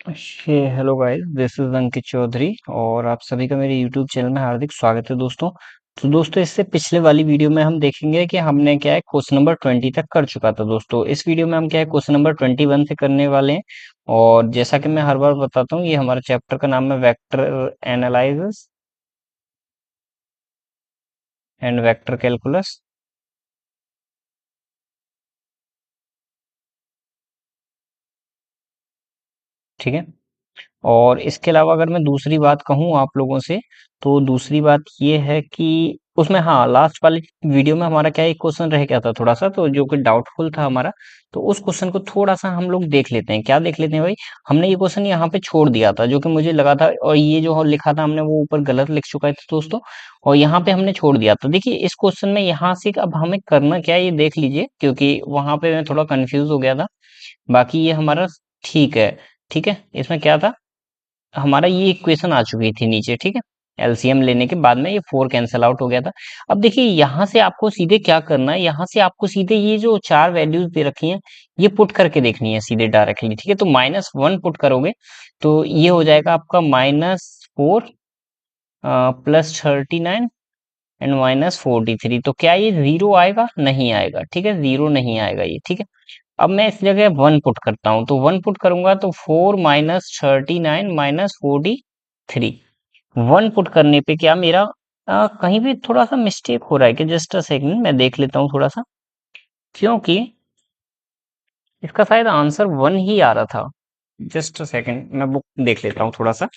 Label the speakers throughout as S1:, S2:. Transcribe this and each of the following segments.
S1: Hello guys, this is अंकित चौधरी और आप सभी का मेरे यूट्यूब चैनल में हार्दिक स्वागत है दोस्तों। तो दोस्तों, इससे पिछले वाली वीडियो में हम देखेंगे कि हमने क्या है क्वेश्चन नंबर 20 तक कर चुका था दोस्तों। इस वीडियो में हम क्या है क्वेश्चन नंबर 21 से करने वाले हैं। और जैसा कि मैं हर बार बताता हूँ, ये हमारा चैप्टर का नाम है vector analysis and vector calculus. ठीक है। और इसके अलावा अगर मैं दूसरी बात कहूँ आप लोगों से, तो दूसरी बात ये है कि उसमें हाँ, लास्ट वाली वीडियो में हमारा क्या एक क्वेश्चन रह गया था थोड़ा सा, तो जो कि डाउटफुल था हमारा। तो उस क्वेश्चन को थोड़ा सा हम लोग देख लेते हैं। क्या देख लेते हैं भाई? हमने ये क्वेश्चन यहाँ पे छोड़ दिया था, जो कि मुझे लगा था, और ये जो लिखा था हमने वो ऊपर गलत लिख चुका है दोस्तों। और यहाँ पे हमने छोड़ दिया था। देखिए, इस क्वेश्चन में यहाँ से अब हमें करना क्या है ये देख लीजिए, क्योंकि वहां पे मैं थोड़ा कंफ्यूज हो गया था। बाकी ये हमारा ठीक है। ठीक है, इसमें क्या था, हमारा ये इक्वेशन आ चुकी थी नीचे। ठीक है, एलसीएम लेने के बाद में ये 4 कैंसल आउट हो गया था। अब देखिए, यहाँ से आपको सीधे क्या करना है, यहाँ से आपको सीधे ये जो चार वैल्यूज दे रखी हैं, ये पुट करके देखनी है सीधे डायरेक्टली। ठीक है, तो -1 पुट करोगे तो ये हो जाएगा आपका -4 +39 एंड -43। तो क्या ये जीरो आएगा? नहीं आएगा। ठीक है, जीरो नहीं आएगा ये। ठीक है, अब मैं इस जगह 1 पुट करता हूँ, तो 1 पुट करूंगा तो 4 -39 -43। 1 पुट करने पे क्या मेरा कहीं भी थोड़ा सा मिस्टेक हो रहा है कि? जस्ट अ सेकंड, मैं देख लेता हूँ थोड़ा सा, क्योंकि इसका शायद आंसर 1 ही आ रहा था। जस्ट अ सेकंड, मैं बुक देख लेता हूँ थोड़ा सा।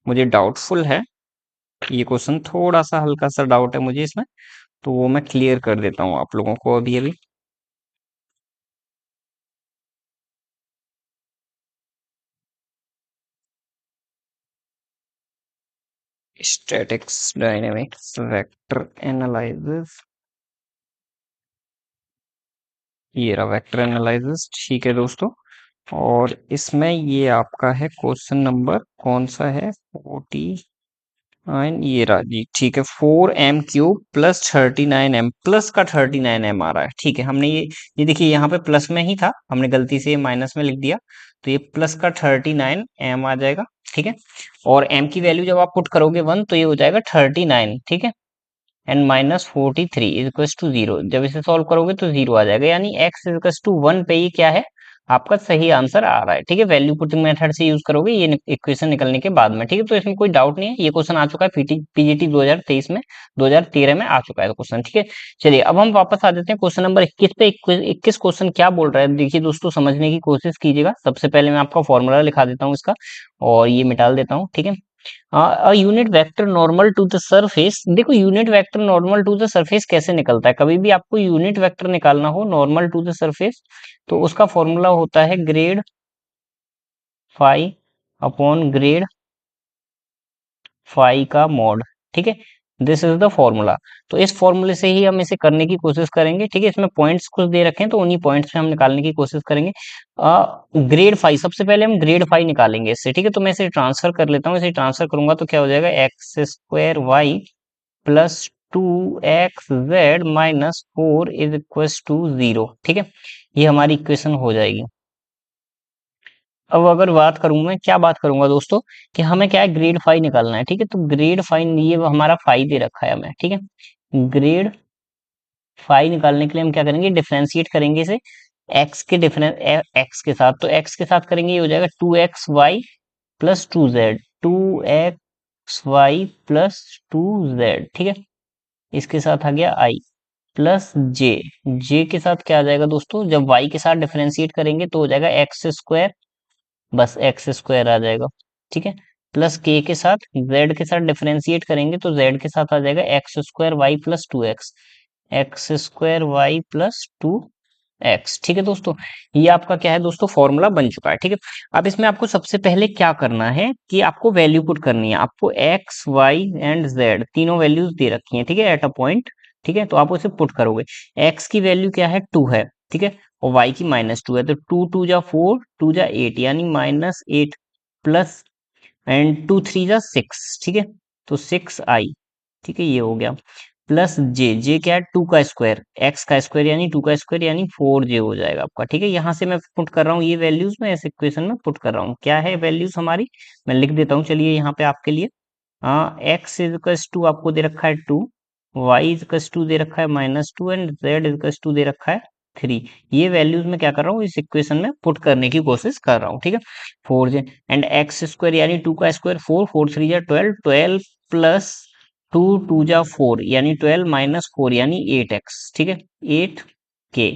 S1: मुझे डाउटफुल है ये क्वेश्चन, थोड़ा सा हल्का सा डाउट है मुझे इसमें, तो वो मैं क्लियर कर देता हूँ आप लोगों को अभी अभी। स्टैटिक्स डायनेमिक्स वेक्टर एनालिसिस, ये रहा वेक्टर एनालिसिस। ठीक है दोस्तों, और इसमें ये आपका है क्वेश्चन नंबर कौन सा है? 49। ये रहा जी। ठीक है, 4m³ +39m, प्लस का 39m आ रहा है। ठीक है, हमने ये देखिए यहाँ पे प्लस में ही था, हमने गलती से माइनस में लिख दिया, तो ये प्लस का 39m आ जाएगा। ठीक है, और m की वैल्यू जब आप पुट करोगे 1, तो ये हो जाएगा 39। ठीक है, एंड -43 इक्वल्स टू 0। जब इसे सॉल्व करोगे तो 0 आ जाएगा, यानी x इक्वल्स टू 1 पे ये क्या है, आपका सही आंसर आ रहा है। ठीक है, वैल्यू पुटिंग मेथड से यूज करोगे ये इक्वेशन निकलने के बाद में। ठीक है, तो इसमें कोई डाउट नहीं है, ये क्वेश्चन आ चुका है पीजीटी 2023 में, 2013 में आ चुका है क्वेश्चन। ठीक है, चलिए अब हम वापस आ जाते हैं क्वेश्चन नंबर 21 पे। 21 क्वेश्चन क्या बोल रहा है, देखिए दोस्तों, समझने की कोशिश कीजिएगा। सबसे पहले मैं आपका फॉर्मूला लिखा देता हूँ इसका, और ये मिटाल देता हूँ। ठीक है, unit vector normal to the surface. देखो, unit vector normal to the surface कैसे निकलता है? कभी भी आपको यूनिट वेक्टर निकालना हो नॉर्मल टू द सरफेस, तो उसका फॉर्मूला होता है grad phi upon grad phi का मॉड। ठीक है, दिस इज द फॉर्मूला। तो इस फॉर्मूले से ही हम इसे करने की कोशिश करेंगे। ठीक है, इसमें पॉइंट्स कुछ दे रखे हैं, तो उन्हीं पॉइंट्स से हम निकालने की कोशिश करेंगे। ग्रेड फाई, सबसे पहले हम ग्रेड फाई निकालेंगे इससे। ठीक है, तो मैं इसे ट्रांसफर कर लेता हूँ। इसे ट्रांसफर करूंगा तो क्या हो जाएगा, x² y +2xz -4 is equal to 0। ठीक है, ये हमारी इक्वेशन हो जाएगी। अब अगर बात करूं, मैं क्या बात करूंगा दोस्तों, कि हमें क्या है, ग्रेड फाई निकालना है। ठीक है, तो ग्रेड फाई, ये हमारा फाई दे रखा है हमें। ठीक है, ग्रेड फाई निकालने के लिए हम क्या करेंगे, डिफरेंशिएट करेंगे इसे एक्स के डिफरेंस एक्स के साथ। तो एक्स के साथ करेंगे, ये हो जाएगा 2xy +2z, 2xy +2z। ठीक है, इसके साथ आ गया आई प्लस जे। जे के साथ क्या आ जाएगा दोस्तों, जब वाई के साथ डिफरेंशिएट करेंगे तो हो जाएगा x², बस x² आ जाएगा। ठीक है, प्लस के साथ z के साथ डिफरेंशिएट करेंगे तो z के साथ आ जाएगा x²y +2x, x²y +2x। ठीक है दोस्तों, ये आपका क्या है दोस्तों, फॉर्मूला बन चुका है। ठीक है, अब इसमें आपको सबसे पहले क्या करना है कि आपको वैल्यू पुट करनी है। आपको x, y एंड z तीनों वैल्यूज दे रखी हैं। ठीक है, एट अ पॉइंट। ठीक है, तो आप उसे पुट करोगे। x की वैल्यू क्या है, 2 है। ठीक है, और y की -2 है, तो 2 2 जा 4, 2 जा 8, यानी -8 प्लस एंड 2 3 जा 6। ठीक है, तो 6i। ठीक है, ये हो गया। प्लस जे, जे क्या है, 2 का स्क्वायर, एक्स का स्क्वायर यानी 2 का स्क्वायर यानी 4j हो जाएगा आपका। ठीक है, यहाँ से मैं पुट कर रहा हूँ ये वैल्यूज, मैं इस इक्वेशन में पुट कर रहा हूँ। क्या है वैल्यूज हमारी, मैं लिख देता हूँ चलिए यहाँ पे आपके लिए। एक्स इजकस टू आपको दे रखा है 2, वाई इजकस टू दे रखा है -2 एंड जेड इजकस टू दे रखा है 3। ये वैल्यूज मैं क्या कर रहा हूँ, इस इक्वेशन में पुट करने की कोशिश कर रहा हूँ। ठीक है, 4j एंड एक्स स्क्वायर यानी 2 का स्क्वायर 4, 4 3 जा 12, 12 प्लस 2, 2 जा 4 यानी 12 माइनस 4 यानी 8x। ठीक है, 8k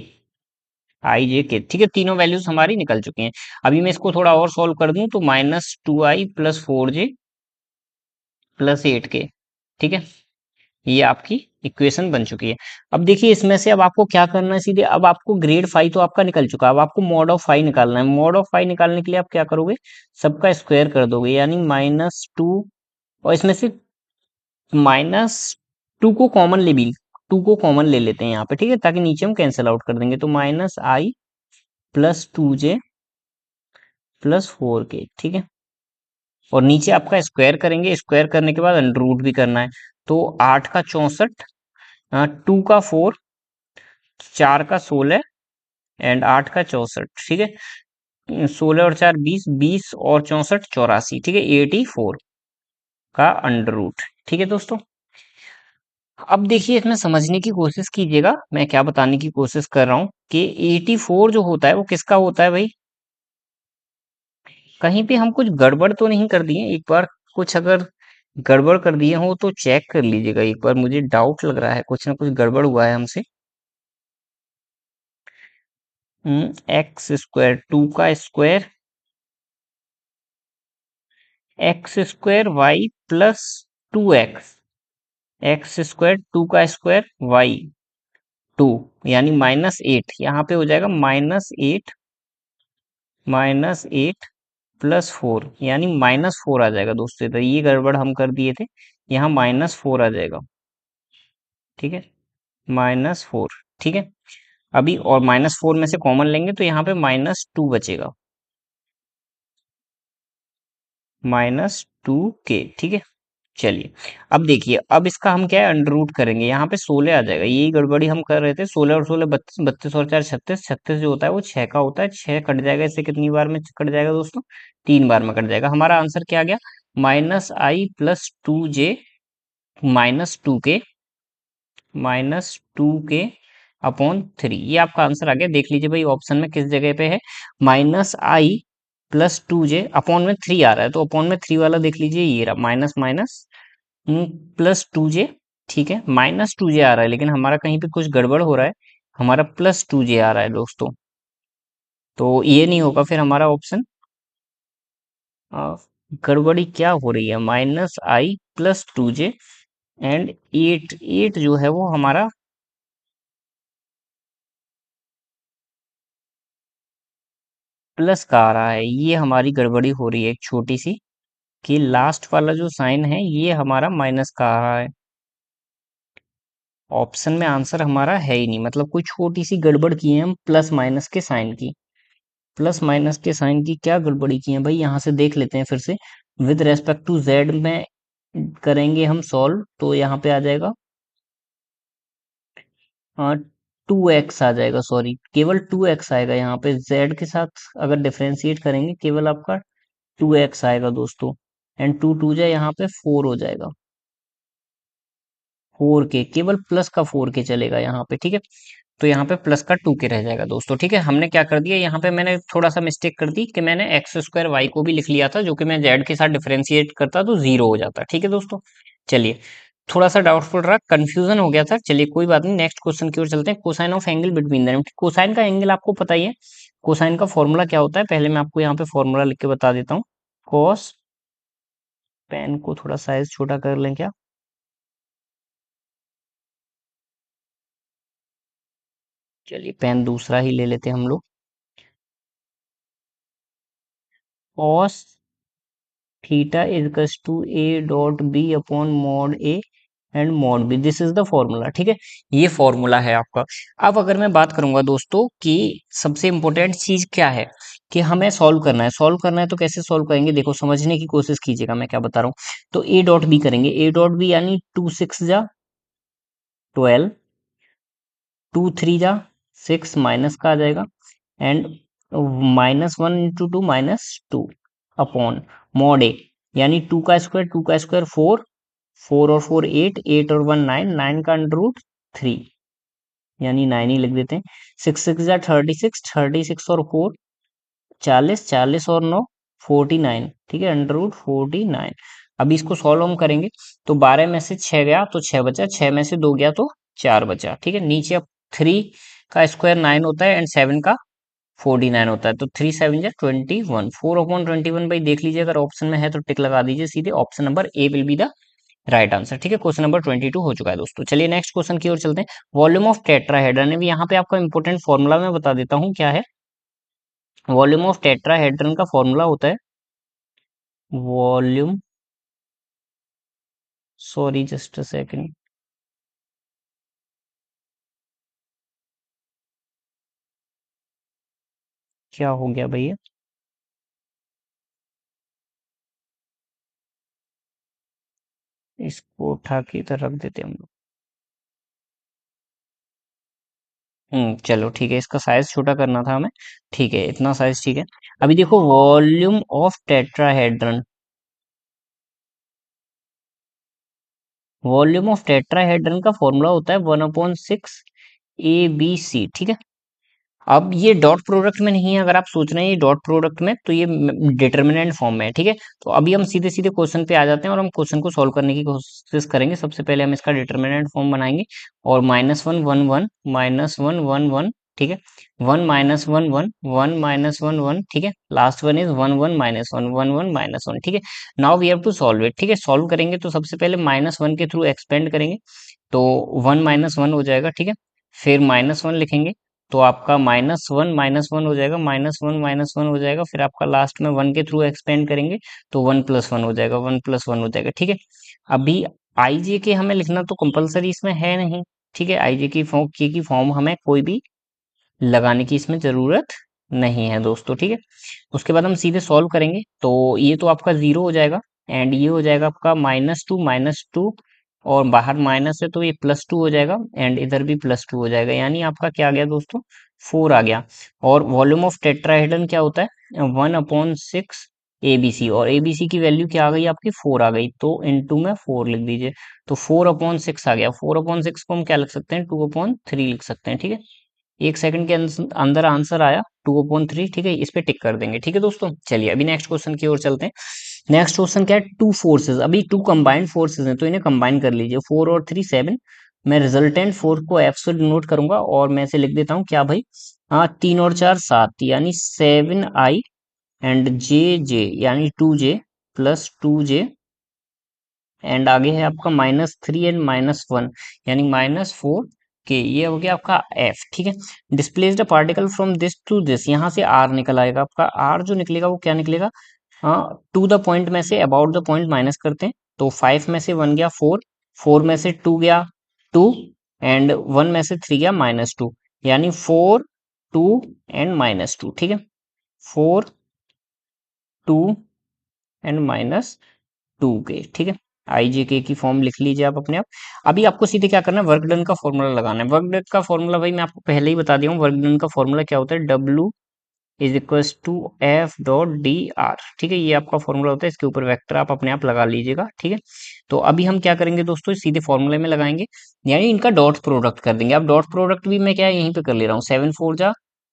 S1: आई जे के। ठीक है, तीनों वैल्यूज हमारी निकल चुकी हैं। अभी मैं इसको थोड़ा और सॉल्व कर दूं तो -2i plus 4j plus 8k। ठीक है, ये आपकी इक्वेशन बन चुकी है। अब देखिए इसमें से अब आपको क्या करना है, सीधे अब आपको ग्रेड फाई तो आपका निकल चुका है, अब आपको मॉड ऑफ फाई निकालना है। मॉड ऑफ फाई निकालने के लिए आप क्या करोगे, सबका स्क्वायर कर दोगे यानी -2, और इसमें से -2 को कॉमन ले भी, 2 को कॉमन ले लेते हैं यहाँ पे। ठीक है, ताकि नीचे हम कैंसिल आउट कर देंगे, तो -i plus 2j plus 4k। ठीक है, और नीचे आपका स्क्वायर करेंगे, स्क्वायर करने के बाद अंडर रूट भी करना है। तो 8 का 64, 2 का 4, 4 का 16 एंड 8 का 64। ठीक है, 16 और 4 20, 20 और 64 84। ठीक है, 84 का अंडर रूट। ठीक है दोस्तों, अब देखिए इसमें समझने की कोशिश कीजिएगा, मैं क्या बताने की कोशिश कर रहा हूँ कि 84 जो होता है वो किसका होता है भाई। कहीं पे हम कुछ गड़बड़ तो नहीं कर दिए, एक बार कुछ अगर गड़बड़ कर दिए हो तो चेक कर लीजिएगा एक बार, मुझे डाउट लग रहा है कुछ ना कुछ गड़बड़ हुआ है हमसे। एक्स स्क्वायर 2 का square, x square y plus 2x, x square 2 का स्क्वायर वाई 2 यानी -8, यहाँ पे हो जाएगा -8 +4 यानी -4 आ जाएगा दोस्तों। तो ये गड़बड़ हम कर दिए थे, यहाँ -4 आ जाएगा। ठीक है, -4। ठीक है, अभी और -4 में से कॉमन लेंगे तो यहाँ पे -2 बचेगा, -2k। ठीक है, चलिए अब देखिए, अब इसका हम क्या है, अंडर रूट करेंगे, यहाँ पे 16 आ जाएगा। यही गड़बड़ी हम कर रहे थे, 16 और 16 32, 32 और 4 36, 36 जो होता है वो 6 का होता है, 6 कट जाएगा। इससे कितनी बार में कट जाएगा दोस्तों, 3 बार में कट जाएगा। हमारा आंसर क्या आ गया, -i plus 2j -2k upon 3। ये आपका आंसर आ गया। देख लीजिए भाई ऑप्शन में किस जगह पे है, -i प्लस 2j अपॉन में 3 आ रहा है, तो अपॉन में 3 वाला देख लीजिए, ये रहा माइनस माइनस +2j। ठीक है, -2j आ रहा है, लेकिन हमारा कहीं पे कुछ गड़बड़ हो रहा है, हमारा +2j आ रहा है दोस्तों, तो ये नहीं होगा फिर हमारा ऑप्शन। गड़बड़ी क्या हो रही है, -i प्लस 2j एंड 8, 8 जो है वो हमारा प्लस का आ रहा है। ये हमारी गड़बड़ी हो रही है एक छोटी सी, कि लास्ट वाला जो साइन है ये हमारा माइनस का आ रहा है, ऑप्शन में आंसर हमारा है ही नहीं। मतलब कोई छोटी सी गड़बड़ की है हम प्लस माइनस के साइन की, प्लस माइनस के साइन की क्या गड़बड़ी की है भाई, यहाँ से देख लेते हैं फिर से। विद रेस्पेक्ट टू जेड में करेंगे हम सॉल्व, तो यहाँ पे आ जाएगा 2x आ जाएगा, सॉरी केवल 2x आएगा यहाँ पे। जेड के साथ अगर डिफरेंशिएट करेंगे केवल आपका 2x आएगा दोस्तों, एंड 2 2 जाए यहाँ पे 4 हो जाएगा, 4k, केवल प्लस का 4k चलेगा यहाँ पे। ठीक है, तो यहाँ पे प्लस का 2k रह जाएगा दोस्तों। ठीक है, हमने क्या कर दिया यहाँ पे, मैंने थोड़ा सा मिस्टेक कर दी कि मैंने एक्स स्क्वायर वाई को भी लिख लिया था, जो कि मैं जेड के साथ डिफरेंशिएट करता तो 0 हो जाता। ठीक है दोस्तों, चलिए थोड़ा सा डाउटफुल रहा, कंफ्यूजन हो गया था। चलिए कोई बात नहीं, नेक्स्ट क्वेश्चन की ओर चलते हैं। Cosine of angle between them. Cosine का एंगल आपको पता ही है, कोसाइन का फॉर्मूला क्या होता है, पहले मैं आपको यहाँ पे फॉर्मूला लिख के बता देता हूँ। कॉस, पेन को थोड़ा साइज छोटा कर लें क्या, चलिए पेन दूसरा ही ले लेते हैं हम लोग। कॉस थीटा इजकस to A dot B upon mod A and mod B, this is the formula. ठीक है, ये फॉर्मूला है आपका। अब अगर मैं बात करूंगा दोस्तों कि सबसे इंपॉर्टेंट चीज क्या है, कि हमें सॉल्व करना है। सॉल्व करना है तो कैसे सॉल्व करेंगे, देखो समझने की कोशिश कीजिएगा मैं क्या बता रहा हूँ। तो ए डॉट बी करेंगे, ए डॉट बी यानी 2 6 जा 12, 2 3 जा 6 माइनस का आ जाएगा, एंड -1 × 2 -2 अपॉन मॉड ए, यानी 2 का स्क्वायर 4, 4 और 4 8, 8 और 1 9, 9 का √3, यानी 9 ही लिख देते हैं। 6 6 जा 36, 36 और 4 40, 40 और 9 49, ठीक है, √49। अभी इसको सॉल्व हम करेंगे तो 12 में से 6 गया तो 6 बचा, 6 में से 2 गया तो 4 बचा, ठीक है। नीचे अब 3 का स्क्वायर 9 होता है एंड 7 का 49 होता है, तो 3 7 जा 21, 4/21 भाई देख लीजिए, अगर ऑप्शन में है तो टिक लगा दीजिए सीधे, option number A will be the right answer, ठीक है। क्वेश्चन नंबर 22 हो चुका है दोस्तों। चलिए नेक्स्ट क्वेश्चन की ओर चलते हैं। वॉल्यूम ऑफ टेट्राहेड्रन, भी यहाँ पे आपको इंपोर्टेंट फॉर्मूला मैं बता देता हूँ क्या है। वॉल्यूम ऑफ टेट्राहेड्रन का फॉर्मूला होता है volume, sorry just a second, क्या हो गया भैया, इसको उठा के इधर रख देते हैं हम लोग। चलो ठीक है, इसका साइज छोटा करना था हमें, ठीक है, इतना साइज ठीक है। अभी देखो volume of tetrahedron, volume of tetrahedron का फॉर्मूला होता है 1/6 ABC, ठीक है। अब ये डॉट प्रोडक्ट में नहीं है, अगर आप सोच रहे हैं ये डॉट प्रोडक्ट में, तो ये डिटर्मिनेंट फॉर्म में है, ठीक है। तो अभी हम सीधे सीधे क्वेश्चन पे आ जाते हैं और हम क्वेश्चन को सॉल्व करने की कोशिश करेंगे। सबसे पहले हम इसका डिटर्मिनेंट फॉर्म बनाएंगे, और -1 1 1 -1 1 1, ठीक है, 1 -1 1 1 1 ठीक है, लास्ट वन इज 1 1 -1 1 1 ठीक है। Now we have to solve it, ठीक है। सॉल्व करेंगे तो सबसे पहले -1 के थ्रू एक्सपेंड करेंगे, तो 1 - 1 हो जाएगा, ठीक है। फिर -1 लिखेंगे तो आपका -1 - 1 हो जाएगा, -1 - 1 हो जाएगा, फिर आपका लास्ट में 1 के थ्रू एक्सपेंड करेंगे तो 1 + 1 हो जाएगा, 1 + 1 हो जाएगा, ठीक है। अभी आई जे के हमें लिखना तो कंपलसरी इसमें है नहीं, ठीक है। आई जे की फॉर्म की फॉर्म हमें कोई भी लगाने की इसमें जरूरत नहीं है दोस्तों, ठीक है। उसके बाद हम सीधे सॉल्व करेंगे तो ये तो आपका 0 हो जाएगा, एंड ये हो जाएगा आपका -2 और बाहर माइनस है तो ये +2 हो जाएगा, एंड इधर भी +2 हो जाएगा, यानी आपका क्या आ गया दोस्तों, 4 आ गया। और वॉल्यूम ऑफ टेट्राहेड्रन क्या होता है, 1/6 ABC, और ABC की वैल्यू क्या आ गई आपकी, 4 आ गई, तो इनटू में 4 लिख दीजिए, तो 4/6 आ गया। 4/6 को हम क्या लिख सकते हैं, 2/3 लिख सकते हैं, ठीक है। 1 सेकंड के अंदर आंसर आया 2/3, ठीक है, इस पे टिक कर देंगे, ठीक है दोस्तों। चलिए अभी नेक्स्ट क्वेश्चन की ओर चलते हैं। नेक्स्ट क्वेश्चन क्या है, टू फोर्सेज, अभी टू कंबाइंड फोर्सेज हैं तो इन्हें कंबाइन कर लीजिए, 4 और 3 7। मैं रिजल्टेंट फोर्स को F से डिनोट करूंगा और मैं इसे लिख देता हूँ क्या भाई, हाँ, 3 और 4 7, यानी 7I, एंड जे यानी 2J +2J, एंड आगे है आपका -3 एंड -1, यानी -4 के, ये हो गया आपका F, ठीक है। Displace the particle from this to this, यहाँ से R निकल आएगा आपका, R जो निकलेगा वो क्या निकलेगा, हाँ, टू द पॉइंट में say about the point minus करते हैं, तो 5 में से 1 गया 4, 4 में से 2 गया 2, एंड 1 में से 3 गया -2, यानी 4 2 एंड -2, ठीक है, 4 2 एंड -2 के, ठीक है। IJK की फॉर्म लिख लीजिए आप अपने आप। अभी आपको सीधे क्या करना है, वर्क डन का फॉर्मूला लगाना है। वर्क डन का फॉर्मूला भाई मैं आपको पहले ही बता दिया हूँ, वर्क डन का फॉर्मूला क्या होता है, W = F.D.R, ठीक है, ये आपका फॉर्मूला होता है, इसके ऊपर वेक्टर आप अपने आप लगा लीजिएगा, ठीक है। तो अभी हम क्या करेंगे दोस्तों, सीधे फॉर्मूले में लगाएंगे, यानी इनका डॉट प्रोडक्ट कर देंगे। अब डॉट प्रोडक्ट भी मैं क्या यहीं पे कर ले रहा हूँ, 7 4 जा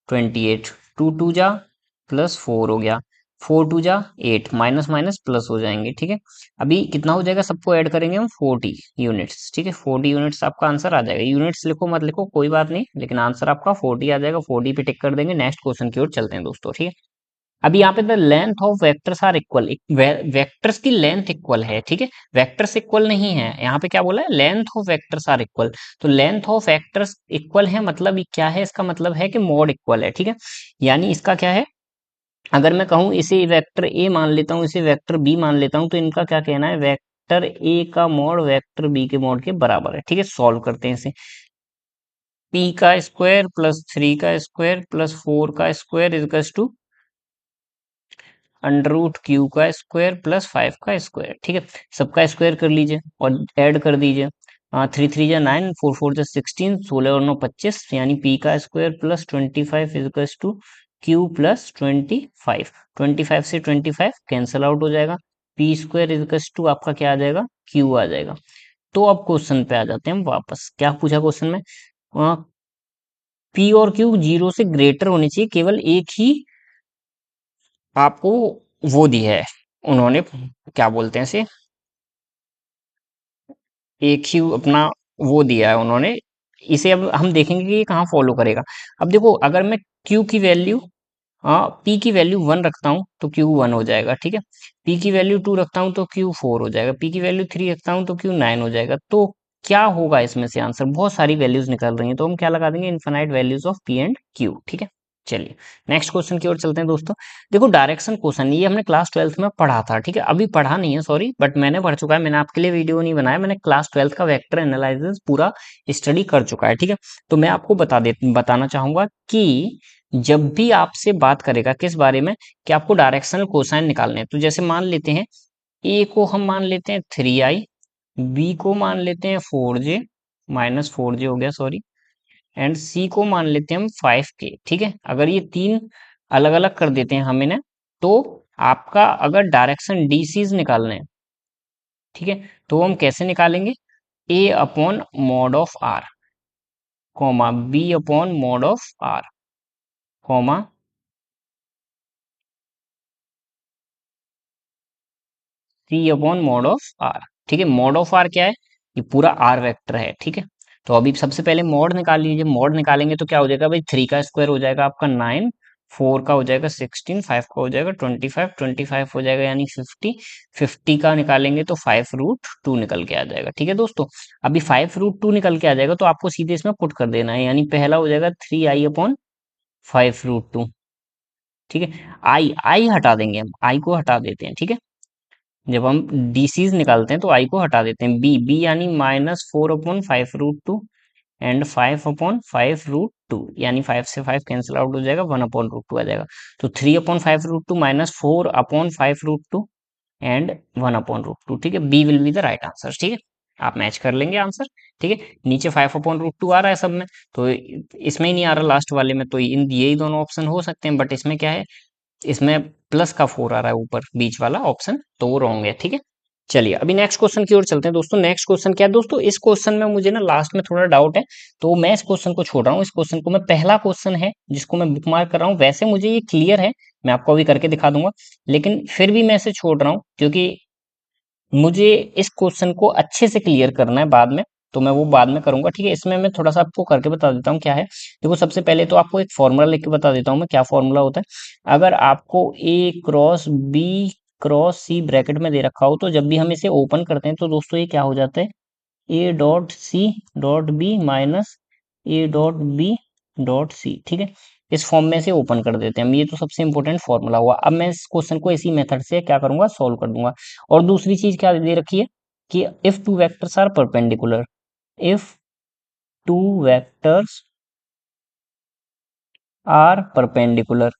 S1: 28, 2 2 जा +4 हो गया, 4 2 जा 8, माइनस माइनस प्लस हो जाएंगे, ठीक है। अभी कितना हो जाएगा, सबको ऐड करेंगे हम 40 यूनिट्स, ठीक है, 40 यूनिट्स आपका आंसर आ जाएगा। यूनिट्स लिखो मत लिखो कोई बात नहीं, लेकिन आंसर आपका 40 आ जाएगा, 40 पे टिक कर देंगे। नेक्स्ट क्वेश्चन की ओर चलते हैं दोस्तों, ठीक है। अभी यहाँ पे the length of vectors are equal, vectors की लेंथ इक्वल है, ठीक है, वेक्टर्स इक्वल नहीं है, यहाँ पे क्या बोला है, length of vectors are equal, तो लेंथ ऑफ वेक्टर्स इक्वल है, मतलब ये क्या है, इसका मतलब है कि मोड इक्वल है, ठीक है। यानी इसका क्या है, अगर मैं कहूं इसे वेक्टर ए मान लेता हूं, इसे वेक्टर बी मान लेता हूं, तो इनका क्या कहना है, वेक्टर ए का मोड वेक्टर बी के मोड के बराबर है, ठीक है। सॉल्व करते हैं इसे, p² +3² +4 √Q² +5², ठीक है। सबका स्क्वायर कर लीजिए और ऐड कर दीजिए, थ्री थ्री जा 9, फोर फोर जा 16, 16 और 9 25, यानी पी का square plus 25 equals to Q plus 25। 25 से 25 कैंसल आउट हो जाएगा, पी स्क्वायर इजकल्स टू आपका क्या आ जाएगा, क्यू आ जाएगा। तो अब क्वेश्चन पे आ जाते हैं हम वापस, क्या पूछा क्वेश्चन में, पी और क्यू जीरो से ग्रेटर होने चाहिए, केवल एक ही आपको वो दी है उन्होंने, क्या बोलते हैं इसे, एक ही अपना वो दिया है उन्होंने, इसे अब हम देखेंगे कि ये कहाँ फॉलो करेगा। अब देखो, अगर मैं क्यू की वैल्यू, पी की वैल्यू 1 रखता हूँ तो क्यू 1 हो जाएगा, ठीक है। पी की वैल्यू 2 रखता हूँ तो क्यू 4 हो जाएगा, पी की वैल्यू 3 रखता हूँ तो क्यू 9 हो जाएगा। तो क्या होगा इसमें से आंसर, बहुत सारी वैल्यूज निकल रही हैं, तो हम क्या लगा देंगे, infinite values of P and Q, ठीक है। चलिए नेक्स्ट क्वेश्चन की ओर चलते हैं दोस्तों। देखो डायरेक्शन क्वेश्चन, ये हमने क्लास 12th में पढ़ा था, ठीक है, अभी पढ़ा नहीं है सॉरी, बट मैंने पढ़ चुका है, मैंने आपके लिए वीडियो नहीं बनाया, मैंने क्लास 12th का वेक्टर एनालिसिस पूरा स्टडी कर चुका है, ठीक है। तो मैं आपको बताना चाहूंगा कि जब भी आपसे बात करेगा किस बारे में, कि आपको डायरेक्शनल कोसाइन निकालने हैं, तो जैसे मान लेते हैं ए को हम मान लेते हैं 3i, बी को मान लेते हैं 4j, माइनस 4j हो गया सॉरी, एंड सी को मान लेते हैं हम 5k, ठीक है। अगर ये तीन अलग अलग कर देते हैं हम इन्हें, तो आपका अगर डायरेक्शन डीसीज निकालने हैं, ठीक है, तो हम कैसे निकालेंगे, A upon mod of R, comma B upon mod of R, comma C upon mod of R, ठीक है। मॉड ऑफ आर क्या है, ये पूरा आर वेक्टर है, ठीक है। तो अभी सबसे पहले मॉड निकाल लीजिए, मॉड निकालेंगे तो क्या हो जाएगा भाई, 3 का स्क्वायर हो जाएगा आपका 9, 4 का हो जाएगा 16, 5 का हो जाएगा 25, 25 हो जाएगा यानी 50, 50 का निकालेंगे तो 5√2 निकल के आ जाएगा, ठीक है दोस्तों। अभी 5√2 निकल के आ जाएगा तो आपको सीधे इसमें पुट कर देना है, यानी पहला हो जाएगा 3i अपॉन 5√2, ठीक है। आई आई हटा देंगे हम, आई को हटा देते हैं, ठीक है। जब हम डीसीज निकालते हैं तो आई को हटा देते हैं, बी बी यानी -4/5√2 एंड 5/5√2, यानी 5 से 5 कैंसिल आउट हो जाएगा, 1/√2 आ जाएगा। तो 3/5√2 -4/5√2 एंड 1/√2, ठीक है। B will be the right answer, ठीक है। आप मैच कर लेंगे आंसर, ठीक है। नीचे 5/√2 आ रहा है सब में, तो इसमें ही नहीं आ रहा लास्ट वाले में, तो इन यही दोनों ऑप्शन हो सकते हैं, बट इसमें क्या है, इसमें प्लस का 4 आ रहा है ऊपर बीच वाला ऑप्शन, तो वो रॉन्ग है, ठीक है। चलिए अभी नेक्स्ट क्वेश्चन की ओर चलते हैं दोस्तों। नेक्स्ट क्वेश्चन क्या है दोस्तों, इस क्वेश्चन में मुझे ना लास्ट में थोड़ा डाउट है, तो मैं इस क्वेश्चन को छोड़ रहा हूँ, इस क्वेश्चन को मैं, पहला क्वेश्चन है जिसको मैं बुक मार्क कर रहा हूँ, वैसे मुझे ये क्लियर है, मैं आपको अभी करके दिखा दूंगा, लेकिन फिर भी मैं इसे छोड़ रहा हूँ क्योंकि मुझे इस क्वेश्चन को अच्छे से क्लियर करना है बाद में, तो मैं वो बाद में करूंगा, ठीक है। इसमें मैं थोड़ा सा आपको करके बता देता हूँ क्या है। देखो सबसे पहले तो आपको एक फॉर्मूला लिख के बता देता हूँ मैं, क्या फॉर्मूला होता है। अगर आपको ए क्रॉस बी क्रॉस सी ब्रैकेट में दे रखा हो, तो जब भी हम इसे ओपन करते हैं तो दोस्तों ये क्या हो जाता है, A dot C dot B minus A dot B dot C, ठीक है। इस फॉर्म में से ओपन कर देते हैं हम, ये तो सबसे इंपॉर्टेंट फॉर्मूला हुआ। अब मैं इस क्वेश्चन को इसी मेथड से क्या करूंगा, सॉल्व कर दूंगा। और दूसरी चीज क्या दे रखी है, कि if two vectors are perpendicular, if two vectors are perpendicular,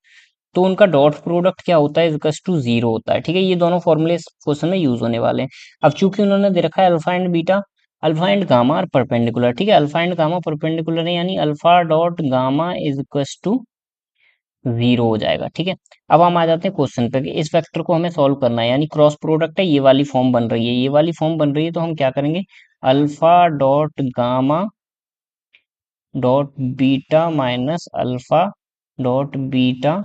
S1: तो उनका डॉट प्रोडक्ट क्या होता है, इक्वल्स टू 0 होता है, ठीक है। ये दोनों फॉर्मूले इस क्वेश्चन में यूज होने वाले हैं। अब चूंकि उन्होंने दे रखा है alpha and beta, alpha and gamma are perpendicular, ठीक है, अल्फा एंड गामा परपेंडिकुलर है, यानी alpha dot gamma is equals to 0 हो जाएगा, ठीक है। अब हम आ जाते हैं क्वेश्चन पे कि इस वेक्टर को हमें सॉल्व करना है, यानी क्रॉस प्रोडक्ट है, ये वाली फॉर्म बन रही है, ये वाली फॉर्म बन रही है, तो हम क्या करेंगे, alpha dot gamma dot beta minus alpha dot beta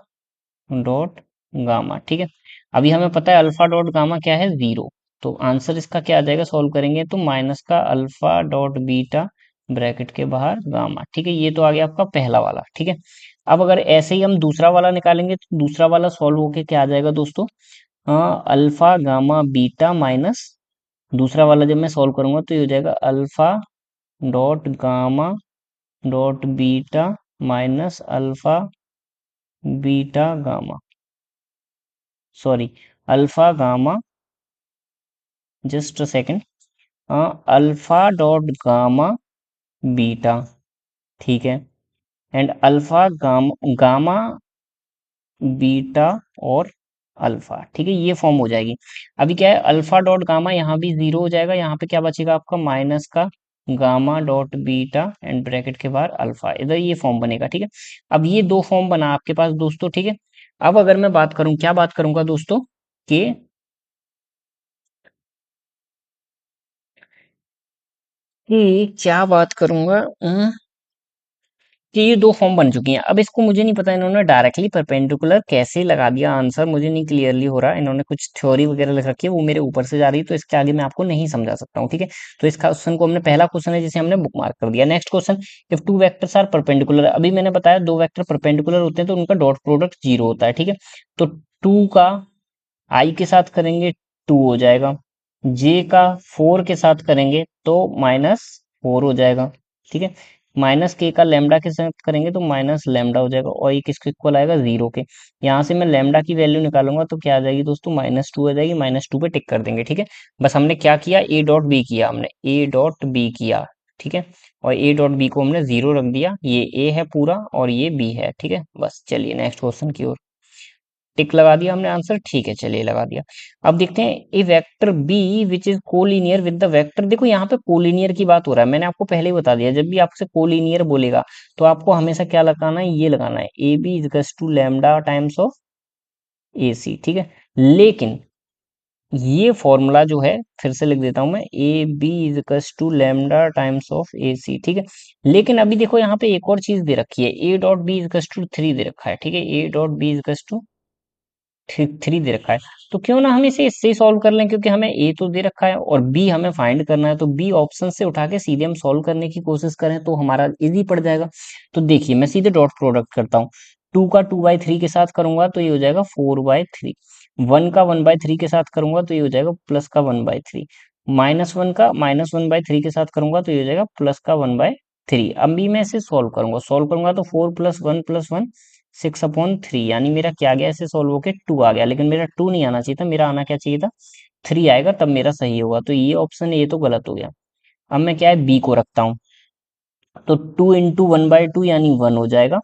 S1: dot gamma, ठीक है। अभी हमें पता है अल्फा डॉट गामा क्या है, 0, तो आंसर इसका क्या आ जाएगा, सॉल्व करेंगे तो माइनस का अल्फा डॉट बीटा ब्रैकेट के बाहर गामा, ठीक है। ये तो आ गया आपका पहला वाला, ठीक है। अब अगर ऐसे ही हम दूसरा वाला निकालेंगे तो दूसरा वाला सॉल्व होके क्या आ जाएगा दोस्तों, अल्फा गामा बीटा माइनस, दूसरा वाला जब मैं सॉल्व करूंगा तो ये हो जाएगा alpha dot gamma dot beta minus alpha beta gamma, sorry, alpha gamma, just a second, alpha dot gamma beta, ठीक है, and alpha gamma gamma beta और अल्फा, ठीक है, ये फॉर्म हो जाएगी। अभी क्या है, अल्फा डॉट गामा यहाँ भी 0 हो जाएगा, यहाँ पे क्या बचेगा आपका माइनस का gamma dot beta and bracket के बाहर अल्फा, इधर ये फॉर्म बनेगा। ठीक है, अब ये दो फॉर्म बना आपके पास दोस्तों। ठीक है, अब अगर मैं बात करूं, क्या बात करूंगा दोस्तों, कि क्या बात करूंगा, कि ये दो फॉर्म बन चुकी हैं। अब इसको मुझे नहीं पता इन्होंने डायरेक्टली परपेंडिकुलर कैसे लगा दिया, आंसर मुझे नहीं क्लियरली हो रहा। इन्होंने कुछ थ्योरी वगैरह लिख रखी है, वो मेरे ऊपर से जा रही है, तो इसके आगे मैं आपको नहीं समझा सकता हूँ। ठीक है, तो इस क्वेश्चन को हमने, पहला क्वेश्चन है जिसे हमने बुक मार्क कर दिया। Next question, if two vectors are perpendicular, अभी मैंने बताया दो वेक्टर परपेंडिकुलर होते हैं तो उनका डॉट प्रोडक्ट जीरो होता है। ठीक है, तो टू का आई के साथ करेंगे टू हो जाएगा, जे का फोर के साथ करेंगे तो माइनस फोर हो जाएगा। ठीक है, माइनस के का लेमडा के साथ करेंगे तो माइनस लेमडा हो जाएगा, और ये किसके इक्वल आएगा, जीरो के। यहाँ से मैं लेमडा की वैल्यू निकालूंगा तो क्या आ जाएगी दोस्तों, माइनस टू आ जाएगी, माइनस टू पे टिक कर देंगे। ठीक है, बस हमने क्या किया, ए डॉट बी किया, हमने ए डॉट बी किया। ठीक है, और ए डॉट बी को हमने जीरो रख दिया, ये ए है पूरा और ये बी है। ठीक है, बस चलिए नेक्स्ट क्वेश्चन की ओर। टिक लगा दिया हमने आंसर, ठीक है चलिए लगा दिया। अब देखते हैं, A vector B which is collinear with the vector, देखो यहाँ पे कोलिनियर की बात हो रहा है, मैंने आपको पहले ही बता दिया, जब भी आपसे कोलिनियर बोलेगा तो आपको हमेशा क्या लगाना है, ये लगाना है, ए बी इजकस to lambda times of A C. ठीक है, लेकिन ये फॉर्मूला जो है, फिर से लिख देता हूं मैं, ए बी इजकस to lambda times of A C. ठीक है, लेकिन अभी देखो यहाँ पे एक और चीज दे रखी है, ए डॉट बी इजकस टू थ्री दे रखा है। ठीक है, ए डॉट बी इजकस टू थ्री दे रखा है, तो क्यों ना हम इसे इससे ही सॉल्व कर लें, क्योंकि हमें ए तो दे रखा है और बी हमें फाइंड करना है, तो बी ऑप्शन से उठा के सीधे हम सॉल्व करने की कोशिश करें तो हमारा इजी पड़ जाएगा। तो देखिए मैं सीधे डॉट प्रोडक्ट करता हूँ, टू का टू बाई थ्री के साथ करूंगा तो ये हो जाएगा फोर बाई थ्री, वन का वन बाई थ्री के साथ करूंगा तो ये हो जाएगा प्लस का one by three, minus one का माइनस वन बाई थ्री के साथ करूंगा तो ये हो जाएगा प्लस का वन बाई थ्री। अब भी मैं इसे सॉल्व करूंगा तो four plus one six upon three, यानी मेरा क्या आ गया, ऐसे सॉल्व होके टू आ गया, लेकिन मेरा टू नहीं आना चाहिए था, मेरा आना क्या चाहिए था, थ्री आएगा, तब मेरा सही होगा। तो ये ऑप्शन ए तो गलत हो गया। अब मैं क्या है, बी को रखता हूँ, तो two into one by two यानी वन हो जाएगा,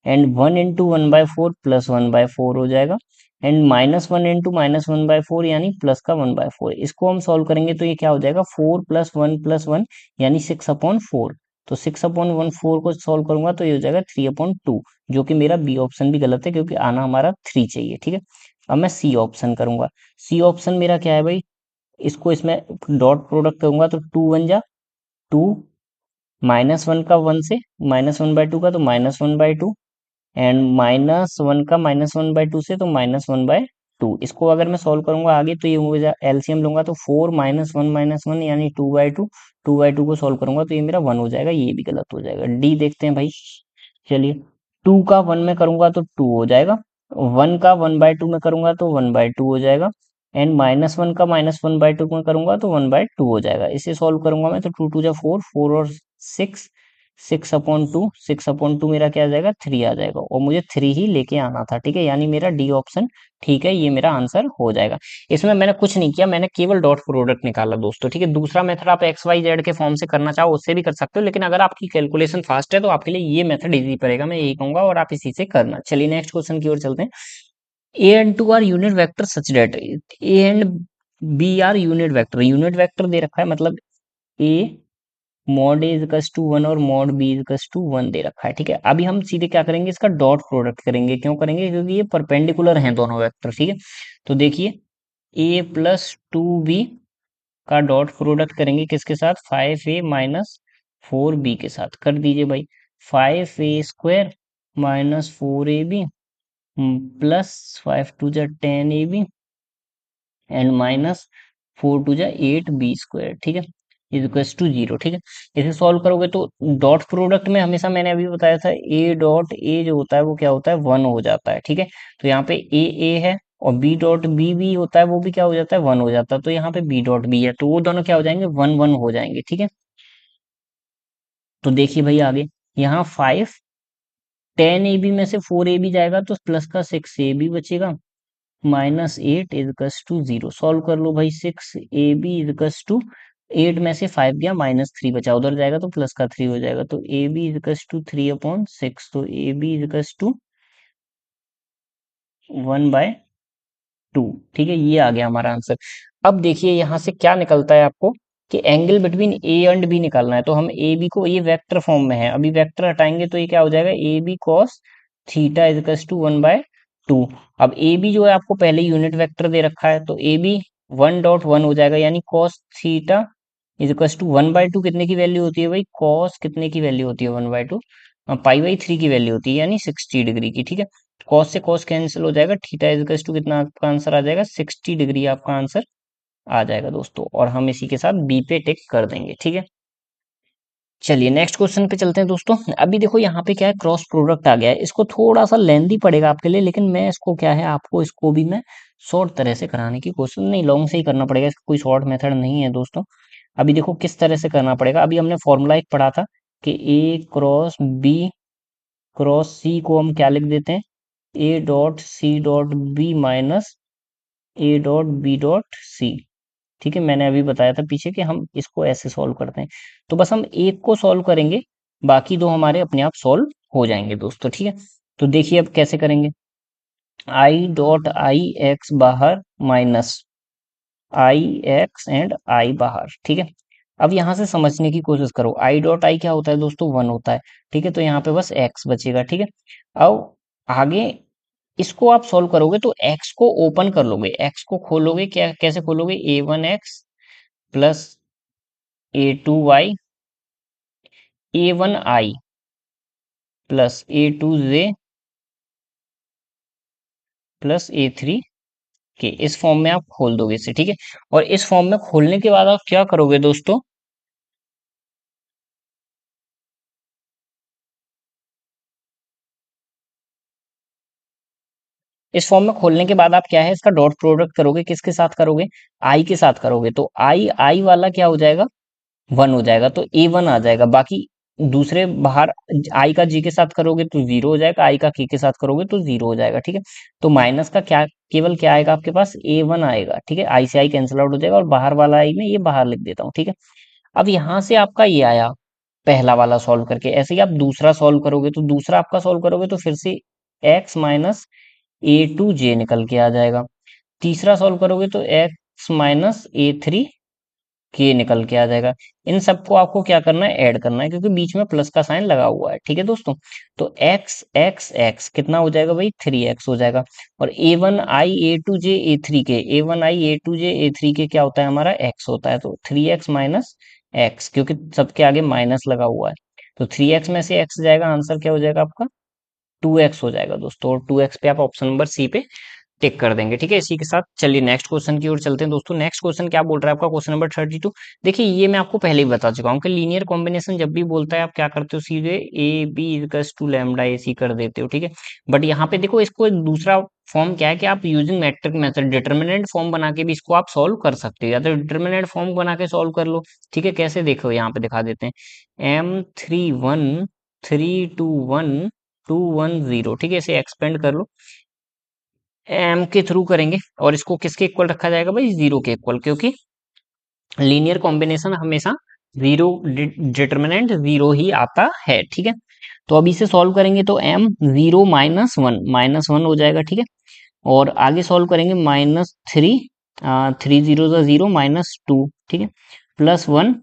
S1: and one into one by four plus one by four हो जाएगा, and minus one into minus one by four यानी प्लस का वन बाय फोर। इसको हम सॉल्व करेंगे तो ये क्या हो जाएगा, फोर प्लस वन यानी सिक्स अपॉन फोर। तो सिक्स अपॉन वन फोर को सॉल्व करूंगा तो ये हो जाएगा थ्री अपॉन टू, जो कि मेरा बी ऑप्शन भी गलत है क्योंकि आना हमारा थ्री चाहिए। ठीक है, अब मैं सी ऑप्शन करूंगा। सी ऑप्शन मेरा क्या है भाई, इसको इसमें डॉट प्रोडक्ट करूंगा तो टू वन जा टू, माइनस वन का वन से माइनस वन बाय टू का तो minus one by to, and minus one का माइनस वन बाय टू से तो माइनस वन बाय टू। इसको अगर मैं सॉल्व करूंगा आगे तो ये हो जाए, एलसीएम लूंगा तो फोर माइनस वन यानी two by two, two by two को सॉल्व करूंगा तो ये मेरा वन हो जाएगा, ये भी गलत हो जाएगा। डी देखते हैं भाई, चलिए टू का वन में करूंगा तो टू हो जाएगा, वन का वन बाय टू में करूंगा तो वन बाय टू हो जाएगा, एंड माइनस वन का माइनस वन बाय टू में करूंगा तो वन बाय टू हो जाएगा। इसे सॉल्व करूंगा मैं तो टू टू जा फोर, फोर और सिक्स, सिक्स अपॉन टू मेरा क्या आ जाएगा, थ्री आ जाएगा, और मुझे थ्री ही लेके आना था। ठीक है, यानी मेरा डी ऑप्शन ठीक है, ये मेरा आंसर हो जाएगा। इसमें मैंने कुछ नहीं किया, मैंने केवल डॉट प्रोडक्ट निकाला दोस्तों। ठीक है, दूसरा मेथड आप एक्स वाई जेड के फॉर्म से करना चाहो उससे भी कर सकते हो, लेकिन अगर आपकी कैलकुलेशन फास्ट है तो आपके लिए ये मेथड इजी पड़ेगा, मैं यही कहूंगा, और आप इसी से करना। चलिए नेक्स्ट क्वेश्चन की ओर चलते हैं। A and two are unit vector such that, A and B are unit vector दे रखा है, मतलब ए मॉड ए इजकस टू वन और मॉड बी इजकस टू वन दे रखा है। ठीक है, अभी हम सीधे क्या करेंगे, इसका डॉट प्रोडक्ट करेंगे। क्यों करेंगे, क्योंकि ये परपेंडिकुलर हैं दोनों वेक्टर। ठीक है, तो देखिए ए प्लस टू बी का डॉट प्रोडक्ट करेंगे किसके साथ, five A minus four B के साथ। कर दीजिए भाई, five A square minus four A B plus five two जा ten A B and minus four two जा एट बी स्क्वायर। ठीक है, इक्वल्स टू जीरो। ठीक है, इसे सॉल्व करोगे तो डॉट प्रोडक्ट में हमेशा, मैंने अभी बताया था, ए डॉट ए जो होता है वो क्या होता है, वन हो जाता है। ठीक है, तो यहाँ पे ए है, और बी डॉट बी भी होता है, वो भी क्या हो जाता है, वन हो जाता है। तो यहाँ पे बी डॉट बी है, तो वो दोनों क्या हो जाएंगे, वन वन हो जाएंगे। ठीक है, तो देखिए भाई आगे, यहाँ फाइव टेन ए बी में से फोर ए बी जाएगा तो प्लस का सिक्स ए बी बचेगा, माइनस एट इजकस टू जीरो। सॉल्व कर लो भाई, सिक्स ए बी इजकस टू, एट में से फाइव गया, माइनस थ्री बचा, उधर जाएगा तो प्लस का थ्री हो जाएगा, तो ए बी इजकस टू थ्री अपॉन सिक्स, तो ए बी इजकस टू वन बाय टू। ठीक है, ये आ गया हमारा आंसर। अब देखिए यहाँ से क्या निकलता है आपको, कि angle between A and B निकालना है, तो हम ए बी को, ये वेक्टर फॉर्म में है, अभी वेक्टर हटाएंगे तो ये क्या हो जाएगा, A B cos theta equals to 1/2। अब ए बी जो है आपको पहले यूनिट वेक्टर दे रखा है, तो ए बी 1.1 हो जाएगा, यानी कॉस थीटा इजकल्स टू 1/2 कितने की वैल्यू होती है भाई, कॉस कितने की वैल्यू होती है 1/2, पाई/3 की वैल्यू होती है, यानी 60 डिग्री की, ठीक है। कॉस से कॉस कैंसिल हो जाएगा, थीटा इजकल्स टू कितना आपका आंसर आ जाएगा, 60 डिग्री आपका आंसर आ जाएगा दोस्तों, और हम इसी के साथ बी पे टिक कर देंगे, ठीक है। चलिए नेक्स्ट क्वेश्चन पे चलते हैं दोस्तों। अभी देखो यहाँ पे क्या है, क्रॉस प्रोडक्ट आ गया है, इसको थोड़ा सा लेंदी पड़ेगा आपके लिए, लेकिन मैं इसको क्या है, आपको इसको भी मैं शॉर्ट तरह से कराने की कोशिश, नहीं लॉन्ग से ही करना पड़ेगा, इसका कोई शॉर्ट मेथड नहीं है दोस्तों। अभी देखो किस तरह से करना पड़ेगा, अभी हमने फॉर्मूला एक पढ़ा था कि A cross B cross C को हम क्या लिख देते हैं, A dot C dot B minus A dot B dot C, ठीक है। मैंने अभी बताया था पीछे कि हम इसको ऐसे सॉल्व करते हैं, तो बस हम एक को सॉल्व करेंगे, बाकी दो हमारे अपने आप सॉल्व हो जाएंगे दोस्तों, ठीक है। तो देखिए अब कैसे करेंगे, आई डॉट आई एक्स बाहर minus I x and I बाहर, ठीक है। अब यहां से समझने की कोशिश करो, आई डॉट आई क्या होता है दोस्तों, 1 होता है, ठीक है, तो यहाँ पे बस एक्स बचेगा, ठीक है। अब आगे इसको आप सॉल्व करोगे तो एक्स को ओपन कर लोगे, एक्स को खोलोगे, क्या कैसे खोलोगे, a1x plus a2y a1i plus a2j plus a3 के, इस फॉर्म में आप खोल दोगे इसे, ठीक है। और इस फॉर्म में खोलने के बाद आप क्या करोगे दोस्तों, इस फॉर्म में खोलने के बाद आप क्या है, इसका डॉट प्रोडक्ट करोगे, किसके साथ करोगे, आई के साथ करोगे, तो आई आई वाला क्या हो जाएगा, 1 हो जाएगा, तो A1 आ जाएगा, बाकी दूसरे बाहर आई का जी के साथ करोगे तो 0 हो जाएगा, आई का के साथ करोगे तो 0 हो जाएगा, ठीक है। तो माइनस का क्या, केवल क्या आएगा आपके पास, A1 आएगा, ठीक है, आई से आई कैंसिल आउट हो जाएगा, और बाहर वाला आई में ये बाहर लिख देता हूँ, ठीक है। अब यहां से आपका ये आया पहला वाला सॉल्व करके, ऐसे ही आप दूसरा सॉल्व करोगे, तो दूसरा आपका सॉल्व करोगे तो फिर से एक्स माइनस a2j निकल के आ जाएगा, तीसरा सॉल्व करोगे तो एक्स माइनस a3 के निकल के आ जाएगा। इन सबको आपको क्या करना है, ऐड करना है, क्योंकि बीच में प्लस का साइन लगा हुआ है, ठीक है दोस्तों। तो एक्स एक्स एक्स कितना हो जाएगा भाई, 3x हो जाएगा, और a1i a2j a3 के, a1i a2j a3 के क्या होता है हमारा, x होता है, तो 3x माइनस एक्स, क्योंकि सबके आगे माइनस लगा हुआ है, तो 3x में से x जाएगा, आंसर क्या हो जाएगा आपका, 2x हो जाएगा दोस्तों, और 2x पे आप ऑप्शन नंबर सी पे टिक कर देंगे, ठीक है। इसी के साथ चलिए नेक्स्ट क्वेश्चन की ओर चलते हैं दोस्तों। नेक्स्ट क्वेश्चन क्या बोल रहा है आपका, क्वेश्चन नंबर 32। देखिए ये मैं आपको पहले ही बता चुका हूँ कि लीनियर कॉम्बिनेशन जब भी बोलता है आप क्या करते हो, सीधे A B equals to lambda A C कर देते हो, ठीक है। बट यहाँ पे देखो इसको एक दूसरा फॉर्म क्या है कि आप using matrix method determinant form बना के भी इसको आप सॉल्व कर सकते हो, या तो डिटर्मिनेंट फॉर्म बना के सॉल्व कर लो, ठीक है। कैसे, देखो यहाँ पे दिखा देते हैं, m31 321 210, ठीक है, इसे एक्सपेंड कर लो, एम के थ्रू करेंगे, और इसको किसके इक्वल रखा जाएगा भाई, 0 के इक्वल, क्योंकि लीनियर कॉम्बिनेशन हमेशा 0, डिटर्मिनेंट 0 ही आता है, ठीक है। तो अब इसे सॉल्व करेंगे तो m 0 -1 हो जाएगा, ठीक है। और आगे सॉल्व करेंगे -3, 3 0 -2, ठीक है, +1,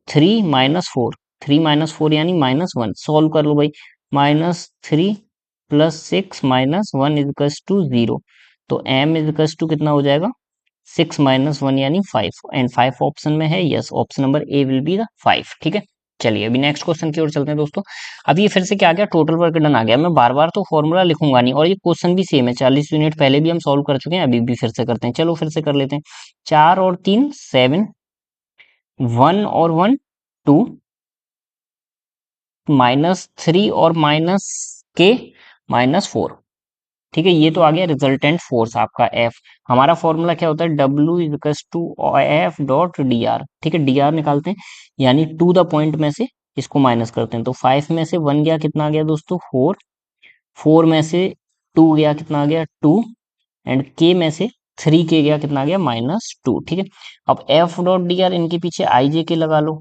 S1: 3 -4, 3 - 4 यानी -1, सॉल्व कर लो भाई, -3 +6 -1 इजकल्स टू 0, तो m इजकल्स टू कितना हो जाएगा, 6 - 1 यानी 5, एंड 5 ऑप्शन में है, yes, option number A will be the 5, ठीक है। चलिए अभी नेक्स्ट क्वेश्चन की ओर चलते हैं दोस्तों। अब ये फिर से क्या आ गया, टोटल वर्क डन आ गया, मैं बार बार तो फॉर्मूला लिखूंगा नहीं, और ये क्वेश्चन भी सेम है, 40 यूनिट पहले भी हम सॉल्व कर चुके हैं, अभी भी फिर से करते हैं, चलो फिर से कर लेते हैं। 4 और 3 7, 1 और 1 2, -3 और माइनस के -4, ठीक है। ये तो आ गया रिजल्टेंट फोर्स आपका F। हमारा फॉर्मूला क्या होता है, W equals to F dot D R, ठीक है, डी आर निकालते हैं, यानी टू द पॉइंट में से इसको माइनस करते हैं, तो 5 में से 1 गया, कितना आ गया दोस्तों, 4, 4 में से 2 गया, कितना आ गया, 2, एंड K में से 3 के गया, कितना आ गया, -2, ठीक है। अब F डॉट डी आर, इनके पीछे आई जे के लगा लो,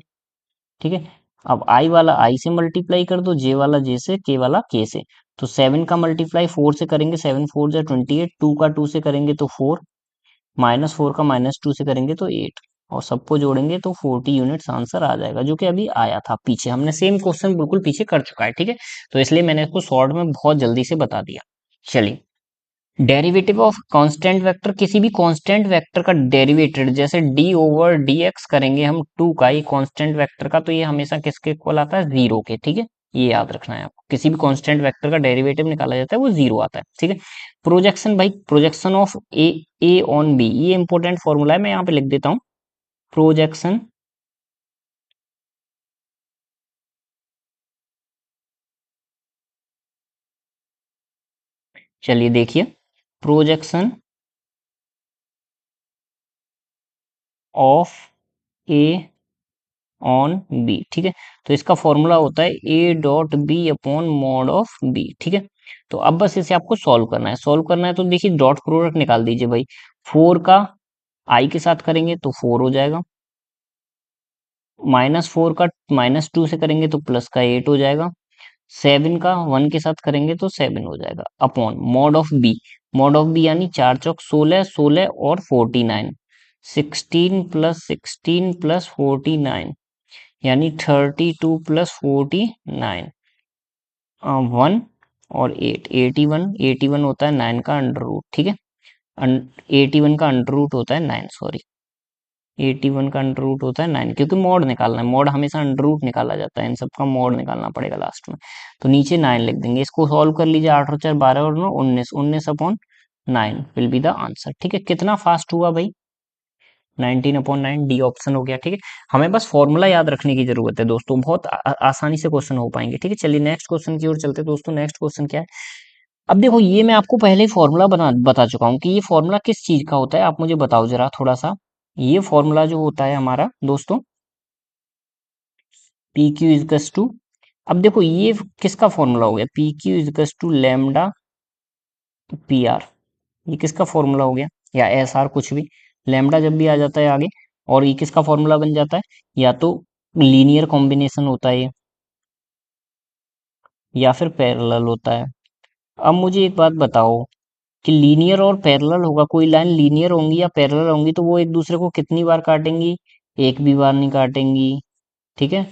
S1: ठीक है। अब आई वाला आई से मल्टीप्लाई कर दो, जे वाला जे से, के वाला के से, तो 7 का मल्टीप्लाई 4 से करेंगे, 7 4 जा 28, 2 का 2 से करेंगे तो 4, -4 का -2 से करेंगे तो 8, और सबको जोड़ेंगे तो 40 यूनिट्स आंसर आ जाएगा, जो कि अभी आया था पीछे, हमने सेम क्वेश्चन बिल्कुल पीछे कर चुका है, ठीक है। तो इसलिए मैंने इसको शॉर्ट में बहुत जल्दी से बता दिया। चलिए, डेरिवेटिव ऑफ कांस्टेंट वेक्टर, किसी भी कांस्टेंट वेक्टर का डेरिवेटेड, जैसे डी ओवर डी एक्स करेंगे हम 2 का, ये कांस्टेंट वेक्टर का, तो ये हमेशा किसके इक्वल आता है, 0 के, ठीक है। ये याद रखना है आपको, किसी भी कांस्टेंट वेक्टर का डेरिवेटिव निकाला जाता है वो 0 आता है, ठीक है। प्रोजेक्शन भाई, projection of A on B, ये इंपॉर्टेंट फॉर्मूला है, मैं यहाँ पे लिख देता हूँ। प्रोजेक्शन, चलिए देखिए, projection of A on B, ठीक है। तो इसका फॉर्मूला होता है A dot B upon mod of B, ठीक है। तो अब बस इसे आपको सॉल्व करना है, सॉल्व करना है तो देखिए डॉट प्रोडक्ट निकाल दीजिए भाई। 4 का आई के साथ करेंगे तो 4 हो जाएगा, -4 का -2 से करेंगे तो प्लस का 8 हो जाएगा, 7 का 1 के साथ करेंगे तो 7 हो जाएगा, upon mod of B. Mod of B यानी 4 चौक 16, 16 और 49, 16 प्लस 49 यानी 32 प्लस 49, 1 और 8, 81, 81 होता है 9 का अंडर रूट, ठीक है। 81 का अंडर रूट होता है 9, सॉरी, 81 का अंडर रूट होता है 9, क्योंकि मॉड निकालना है, मॉड हमेशा अंडर रूट निकाला जाता है, इन सबका मॉड निकालना पड़ेगा लास्ट में। तो नीचे 9 लिख देंगे, इसको सॉल्व कर लीजिए, 8 और 4 12 और 9 19, 19 upon 9 will be the answer, ठीक है। कितना फास्ट हुआ भाई, 19/9, डी ऑप्शन हो गया, ठीक है। हमें बस फॉर्मूला याद रखने की जरूरत है दोस्तों, बहुत आसानी से क्वेश्चन हो पाएंगे, ठीक है। चलिए नेक्स्ट क्वेश्चन की ओर चलते हैं दोस्तों। नेक्स्ट क्वेश्चन क्या है, अब देखो ये मैं आपको पहले ही फॉर्मूला बता चुका हूँ कि ये फॉर्मूला किस चीज का होता है, आप मुझे बताओ जरा थोड़ा सा। ये फॉर्मूला जो होता है हमारा दोस्तों, पी क्यू इजकस टू, अब देखो ये किसका फॉर्मूला हो गया, पी क्यू इजकस टू लेमडा पी आर, ये किसका फॉर्मूला हो गया, या एस आर, कुछ भी, लेमडा जब भी आ जाता है आगे, और ये किसका फॉर्मूला बन जाता है, या तो लीनियर कॉम्बिनेशन होता है ये, या फिर पैरेलल होता है। अब मुझे एक बात बताओ कि लीनियर और पैरेलल होगा, कोई लाइन लीनियर होंगी या पैरेलल होंगी तो वो एक दूसरे को कितनी बार काटेंगी, एक भी बार नहीं काटेंगी, ठीक है।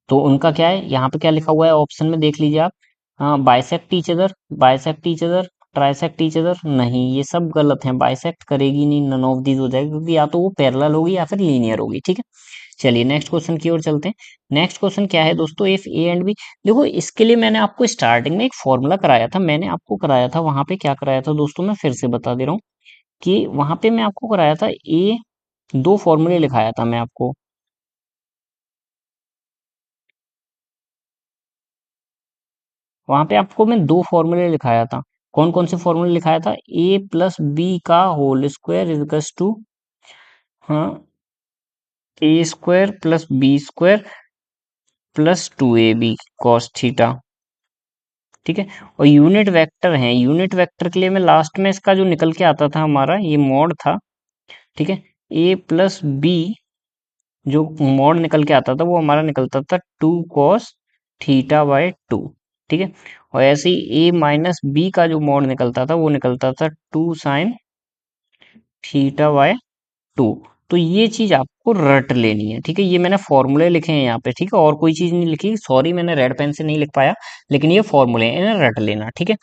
S1: तो उनका क्या है, यहाँ पे क्या लिखा हुआ है ऑप्शन में देख लीजिए आप, हाँ, bisect each other, bisect each other, trisect each other, नहीं ये सब गलत है, बाइसेक्ट करेगी नहीं, नन ऑफ दीज हो जाएगा, क्योंकि या तो वो पैरेलल होगी या फिर लीनियर होगी, ठीक है। चलिए नेक्स्ट क्वेश्चन की ओर चलते हैं। नेक्स्ट क्वेश्चन क्या है दोस्तों, इफ ए एंड बी, देखो इसके लिए मैंने आपको स्टार्टिंग में एक फॉर्मूला कराया था, मैंने आपको कराया था वहां पे, क्या कराया था दोस्तों, मैं फिर से बता दे रहा हूँ कि वहां पे मैं आपको कराया था, ए, दो फॉर्मूले लिखाया था मैं आपको, वहां पे आपको मैं दो फॉर्मूले लिखाया था। कौन कौन से फॉर्मूले लिखाया था, ए प्लस बी का होल स्क्वायर इजकस टू, हाँ, A square plus B square plus 2ab cos theta, ठीक है। और यूनिट वेक्टर है, यूनिट वेक्टर के लिए मैं लास्ट में इसका जो निकल के आता था हमारा, ये मॉड था, ठीक है। ए प्लस बी जो मॉड निकल के आता था वो हमारा निकलता था 2 cos θ/2, ठीक है। और ऐसे ही ए माइनस बी का जो मॉड निकलता था वो निकलता था 2 sin θ/2। तो ये चीज आपको रट लेनी है, ठीक है। ये मैंने फॉर्मूले लिखे हैं यहाँ पे, ठीक है, और कोई चीज नहीं लिखी, सॉरी मैंने रेड पेन से नहीं लिख पाया, लेकिन ये फॉर्मूले हैं, इन्हें रट लेना, ठीक है।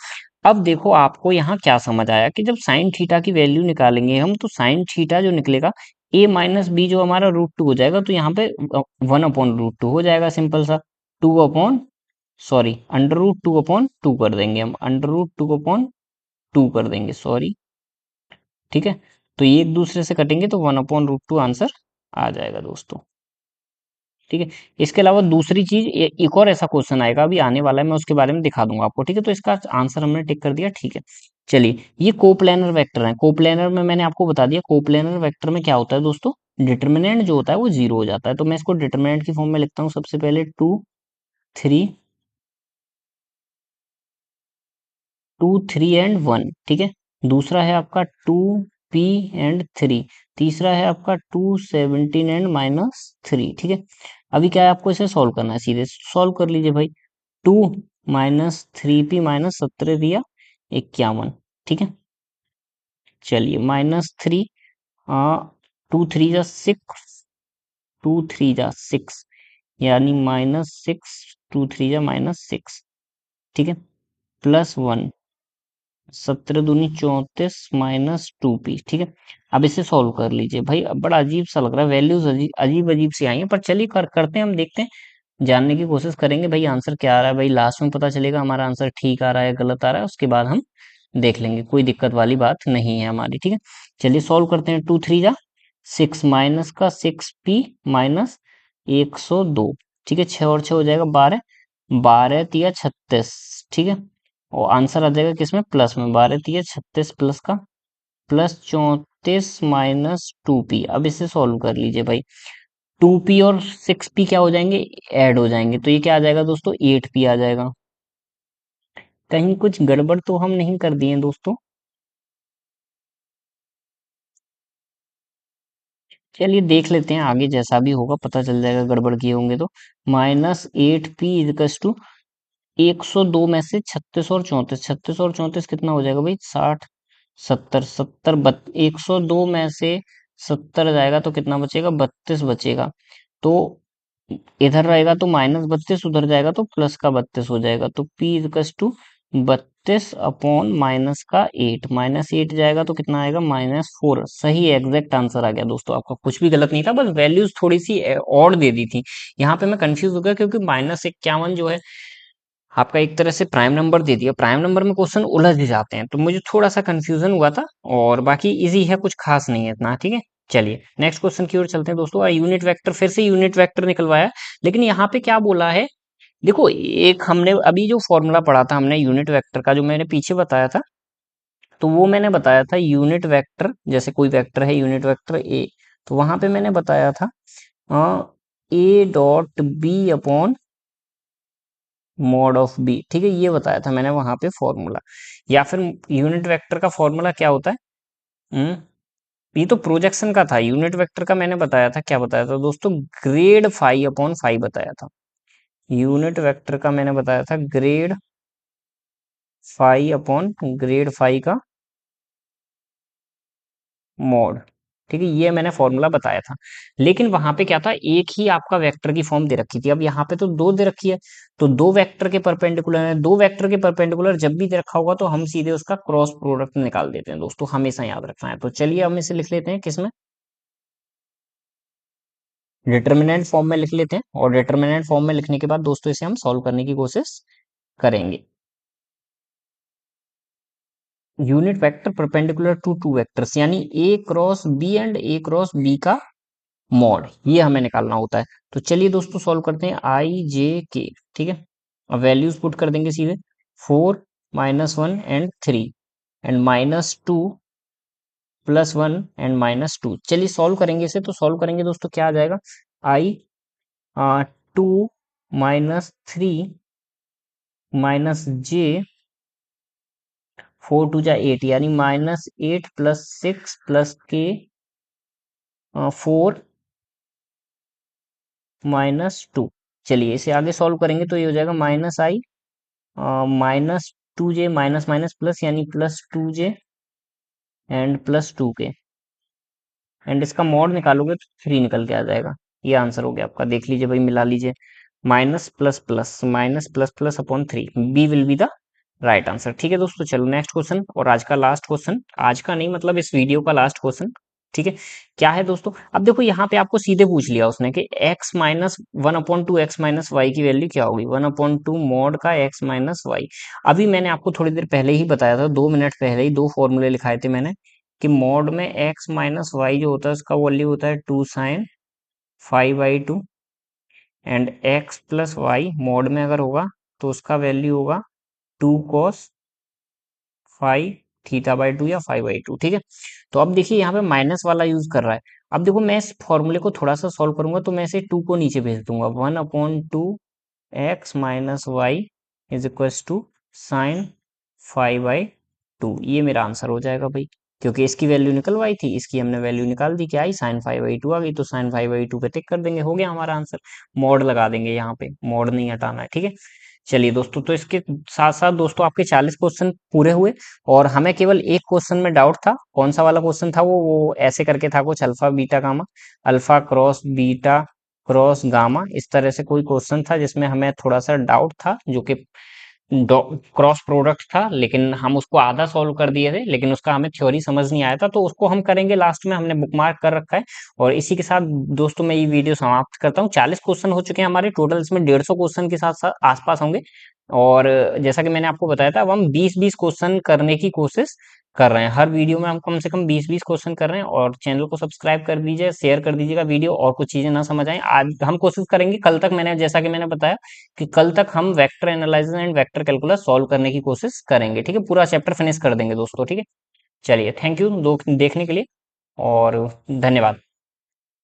S1: अब देखो आपको यहाँ क्या समझ आया कि जब साइन थीटा की वैल्यू निकालेंगे हम, तो साइन थीटा जो निकलेगा, ए माइनस बी जो हमारा √2 हो जाएगा, तो यहाँ पे 1/√2 हो जाएगा, सिंपल सा, 2 अपॉन, सॉरी, √2/2 कर देंगे हम, √2/2 कर देंगे, सॉरी, ठीक है। तो ये एक दूसरे से कटेंगे तो 1/√2 आंसर आ जाएगा दोस्तों, ठीक है। इसके अलावा दूसरी चीज, एक और ऐसा क्वेश्चन आएगा अभी आने वाला है, मैं उसके बारे में दिखा दूंगा आपको, ठीक है। तो इसका आंसर हमने टिक कर दिया, ठीक है। चलिए, ये कोप्लेनर वेक्टर है, कोप्लेनर में मैंने आपको बता दिया, कोप्लेनर वेक्टर में क्या होता है दोस्तों, डिटर्मिनेंट जो होता है वो 0 हो जाता है, तो मैं इसको डिटर्मिनेंट की फॉर्म में लिखता हूँ, सबसे पहले 2 3 ठीक है। दूसरा है आपका 2p/3, तीसरा है आपका 2 17 एंड -3, ठीक है। अभी क्या है, आपको इसे सॉल्व करना है, सीधे सॉल्व कर लीजिए भाई, 2 - 3p - 17 दिया 51, ठीक है। चलिए -3, 2 3 जा 6, 2 3 जा 6, यानी -6, 2 3 जा -6, ठीक है, +1, 17 दूनी 34 -2p, ठीक है। अब इसे सॉल्व कर लीजिए भाई। अब बड़ा अजीब सा लग रहा है, वैल्यूज अजीब अजीब सी आई हैं, पर चलिए करते हैं, हम देखते हैं, जानने की कोशिश करेंगे भाई आंसर क्या आ रहा है। भाई लास्ट में पता चलेगा हमारा आंसर ठीक आ रहा है गलत आ रहा है, उसके बाद हम देख लेंगे, कोई दिक्कत वाली बात नहीं है हमारी, ठीक है। चलिए सॉल्व करते हैं। 2 3 जा 6, माइनस का 6p -102, ठीक है, 6 और 6 हो जाएगा 12, 12 तिया 36, ठीक है, और आंसर आ जाएगा किसमें, प्लस में, 12 तिया 36 प्लस का +34 -2p। अब इसे सॉल्व कर लीजिए भाई। 2p और 6p क्या हो जाएंगे, ऐड हो जाएंगे, तो ये क्या आ जाएगा दोस्तों, 8p आ जाएगा। कहीं कुछ गड़बड़ तो हम नहीं कर दिए दोस्तों। चलिए देख लेते हैं, आगे जैसा भी होगा पता चल जाएगा, गड़बड़ किए होंगे तो। -8p 102 में से 36 और 34, 36 और 34 कितना हो जाएगा भाई, 60, 70, 102 में से 70 जाएगा तो कितना बचेगा, 32 बचेगा। तो इधर रहेगा तो -32, उधर जाएगा तो प्लस का 32 हो जाएगा, तो P 32 माइनस का 8, -8 जाएगा तो कितना आएगा, -4। सही एग्जैक्ट आंसर आ गया दोस्तों आपका, कुछ भी गलत नहीं था, बस वैल्यूज थोड़ी सी और दे दी थी। यहाँ पे मैं कंफ्यूज हो गया क्योंकि -51 जो है आपका एक तरह से प्राइम नंबर दे दिया, प्राइम नंबर में क्वेश्चन उलझ जाते हैं, तो मुझे थोड़ा सा कंफ्यूजन हुआ था, और बाकी इजी है, कुछ खास नहीं है इतना, ठीक है। चलिए नेक्स्ट क्वेश्चन की ओर चलते हैं दोस्तों। यूनिट वेक्टर, फिर से यूनिट वेक्टर निकलवाया, लेकिन यहाँ पे क्या बोला है, देखो एक हमने अभी जो फॉर्मूला पढ़ा था हमने यूनिट वेक्टर का, जो मैंने पीछे बताया था, तो वो मैंने बताया था यूनिट वेक्टर, जैसे कोई वेक्टर है यूनिट वेक्टर ए, तो वहां पे मैंने बताया था A.B मॉड ऑफ बी, ठीक है, ये बताया था मैंने वहां पे फॉर्मूला। या फिर यूनिट वेक्टर का फॉर्मूला क्या होता है, ये तो प्रोजेक्शन का था, यूनिट वेक्टर का मैंने बताया था, क्या बताया था दोस्तों, ग्रेड फाई बताया था। यूनिट वेक्टर का मैंने बताया था ग्रेड फाई का मॉड, ठीक है, ये मैंने फॉर्मूला बताया था। लेकिन वहां पे क्या था, एक ही आपका वेक्टर की फॉर्म दे रखी थी, अब यहाँ पे तो दो दे रखी है, तो दो वेक्टर के परपेंडिकुलर है, दो वेक्टर के परपेंडिकुलर जब भी दे रखा होगा तो हम सीधे उसका क्रॉस प्रोडक्ट निकाल देते हैं दोस्तों, हमेशा याद रखना है। तो चलिए हम इसे लिख लेते हैं किसमें, डिटर्मिनेंट फॉर्म में लिख लेते हैं, और डिटर्मिनेंट फॉर्म में लिखने के बाद दोस्तों इसे हम सॉल्व करने की कोशिश करेंगे। Unit vector perpendicular to two vectors, यानी A cross B and A cross B का मॉड, ये हमें निकालना होता है। तो चलिए दोस्तों सॉल्व करते हैं, I J K, ठीक है, अब वैल्यूज पुट कर देंगे सीधे, 4 -1 एंड 3 एंड -2 +1 एंड -2। चलिए सॉल्व करेंगे इसे, तो सॉल्व करेंगे दोस्तों क्या आ जाएगा, I 2 -3 -J 4 2 जा 8, यानी -8 +6 +K 4 -2। चलिए इसे आगे सॉल्व करेंगे तो ये हो जाएगा -I -2J minus minus plus, यानी +2J एंड +2K, एंड इसका मॉड निकालोगे तो 3 निकल के आ जाएगा। ये आंसर हो गया आपका, देख लीजिए भाई, मिला लीजिए, minus plus plus upon 3, B will be the right answer. ठीक है दोस्तों, चलो नेक्स्ट क्वेश्चन, और आज का लास्ट क्वेश्चन, आज का नहीं मतलब इस वीडियो का लास्ट क्वेश्चन, ठीक है। क्या है दोस्तों, अब देखो यहाँ पे आपको सीधे पूछ लिया उसने कि x-1/2 x-y की वैल्यू क्या होगी, 1/2 मॉड का x-y। अभी मैंने आपको थोड़ी देर पहले ही बताया था, 2 मिनट पहले ही दो फॉर्मूले लिखाए थे मैंने, कि मॉड में x-y जो होता है उसका वैल्यू होता है 2 sin 5/2, and x plus Y mod में अगर होगा तो उसका वैल्यू होगा 2 cos 5 θ/2 या 5/2, ठीक है। तो अब देखिए यहाँ पे माइनस वाला यूज कर रहा है। अब देखो मैं इस फॉर्मूले को थोड़ा सा सॉल्व करूंगा तो मैं इसे 2 को नीचे भेज दूंगा, 1/2 x - y is equals to sine 5/2, ये मेरा आंसर हो जाएगा भाई, क्योंकि इसकी वैल्यू निकलवाई थी, इसकी हमने वैल्यू निकाल दी, क्या आई, साइन 5/2 आ गई, तो साइन 5/2 पे टिक कर देंगे, हो गया हमारा आंसर। मॉड लगा देंगे यहाँ पे, मॉड नहीं हटाना है, ठीक है। चलिए दोस्तों, तो इसके साथ साथ दोस्तों आपके 40 क्वेश्चन पूरे हुए और हमें केवल एक क्वेश्चन में डाउट था। कौन सा वाला क्वेश्चन था वो ऐसे करके था कुछ, alpha beta gamma, alpha cross beta cross gamma, इस तरह से कोई क्वेश्चन था जिसमें हमें थोड़ा सा डाउट था, जो कि क्रॉस प्रोडक्ट था, लेकिन हम उसको आधा सॉल्व कर दिए थे, लेकिन उसका हमें थ्योरी समझ नहीं आया था, तो उसको हम करेंगे लास्ट में, हमने बुकमार्क कर रखा है। और इसी के साथ दोस्तों मैं ये वीडियो समाप्त करता हूँ। 40 क्वेश्चन हो चुके हैं हमारे टोटल, इसमें 150 क्वेश्चन के साथ साथ आसपास होंगे। और जैसा कि मैंने आपको बताया था, अब हम 20-20 क्वेश्चन करने की कोशिश कर रहे हैं। हर वीडियो में हम कम से कम 20-20 क्वेश्चन कर रहे हैं। और चैनल को सब्सक्राइब कर दीजिए, शेयर कर दीजिएगा वीडियो, और कुछ चीजें ना समझ आए आज हम कोशिश करेंगे कल तक, मैंने जैसा कि मैंने बताया कि कल तक हम vector analysis and vector calculus solve करने की कोशिश करेंगे। ठीक है, पूरा चैप्टर फिनिश कर देंगे दोस्तों। ठीक है, चलिए, थैंक यू देखने के लिए और धन्यवाद।